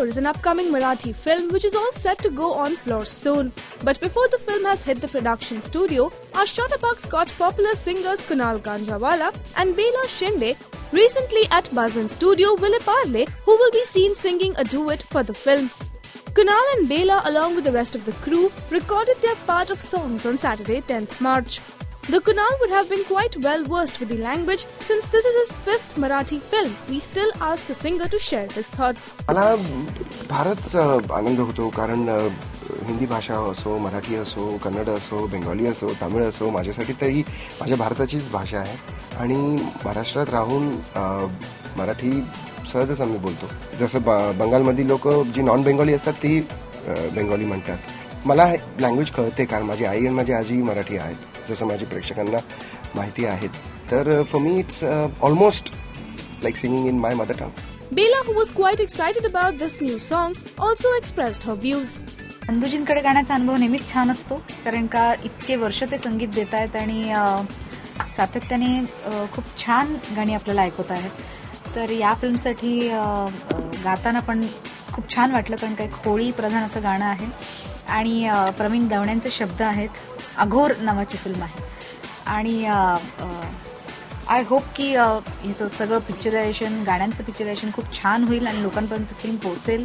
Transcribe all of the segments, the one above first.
Ankur is an upcoming Marathi film which is all set to go on floor soon. But before the film has hit the production studio, our shutterbugs got popular singers Kunal Ganjawala and Bela Shinde recently at Buzzin studio Ville Parle, who will be seen singing a duet for the film. Kunal and Bela, along with the rest of the crew, recorded their part of songs on Saturday 10th March. The Kunal would have been quite well versed with the language since this is his 5th Marathi film. We still asked the singer to share his thoughts. मला फारच आनंद होतो कारण हिंदी भाषा असो, मराठी असो, कन्नड असो, बेंगॉली असो, तमिळ असो, माझ्यासाठी तरी माझ्या भारताचीच भाषा आहे आणि महाराष्ट्रात राहून मराठी सहजच आम्ही बोलतो. जसं बंगालमधील लोक जी नॉन बेंगॉली असतात ती बेंगॉली म्हणतात. मला लँग्वेज कळते कारण माझी आई आणि माझी आजी मराठी आहेत, जसं माझ्या प्रेक्षकांना माहिती आहेच. तर for me it's almost like singing in my mother tongue. Bela, who was quite excited about this new song, also expressed her views. नंदूजींकडे गाण्याचा अनुभव नेहमीच छान असतो कारण का इतके वर्ष ते संगीत देत आहेत आणि सातत्याने खूप छान गाणी आपल्याला ऐकवत आहेत. तर या फिल्मसाठी गाताना पण खूप छान वाटलं कारण का एक होळी प्रधान असं गाणं आहे आणि प्रवीण दवण्यांचे शब्द आहेत. अघोर नावाची फिल्म आहे आणि आय होप की हिचं सगळं पिक्चरायझेशन, गाण्यांचं पिक्चरायझेशन खूप छान होईल आणि लोकांपर्यंत फिल्म पोहोचेल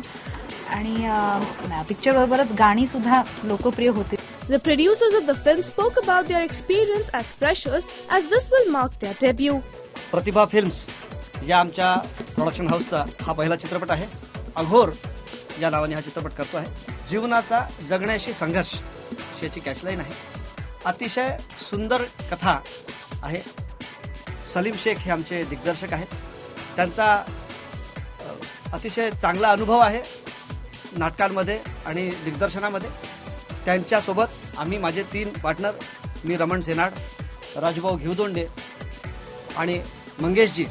आणि पिक्चरबरोबरच गाणी सुद्धा लोकप्रिय होतील. The producers of the film spoke about their experience as freshers as this will mark their debut. Pratibha films या आमच्या प्रोडक्शन हाऊसचा हा पहिला चित्रपट आहे. अघोर या नावाने हा चित्रपट करतो आहे. जीवनाचा जगण्याशी संघर्ष याची कॅचलाईन आहे. अतिशय सुंदर कथा आहे. सलीम शेख हे आमचे दिग्दर्शक आहेत. त्यांचा अतिशय चांगला अनुभव आहे नाटकांमध्ये आणि दिग्दर्शनामध्ये. त्यांच्यासोबत आम्ही माझे 3 पार्टनर, मी रमण सेनाड, राजभाऊ घेवदोंडे आणि मंगेशजी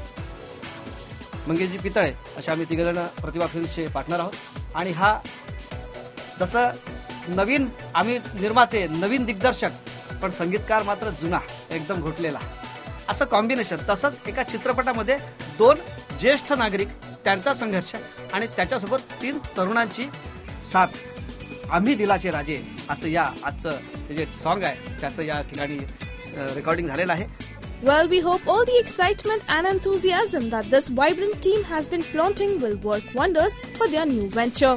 पितळे अशा आम्ही 3 जण प्रतिभा फिल्मचे पार्टनर आहोत. आणि हा जसं नवीन आम्ही निर्माते, नवीन दिग्दर्शक पण संगीतकार मात्र जुना एकदम घोटलेला असं कॉम्बिनेशन. तसंच एका चित्रपटामध्ये 2 ज्येष्ठ नागरिक, त्यांचा संघर्ष आणि त्याच्यासोबत 3 तरुणांची साथ. आम्ही दिलाचे राजे आजचं जे सॉन्ग आहे त्याचं या ठिकाणी रेकॉर्डिंग झालेलं आहे. Well, we hope all the excitement and enthusiasm that this vibrant team has been flaunting will work wonders for their new venture.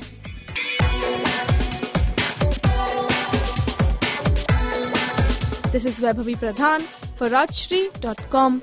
This is Vaibhavi Pradhan for Rajshri.com.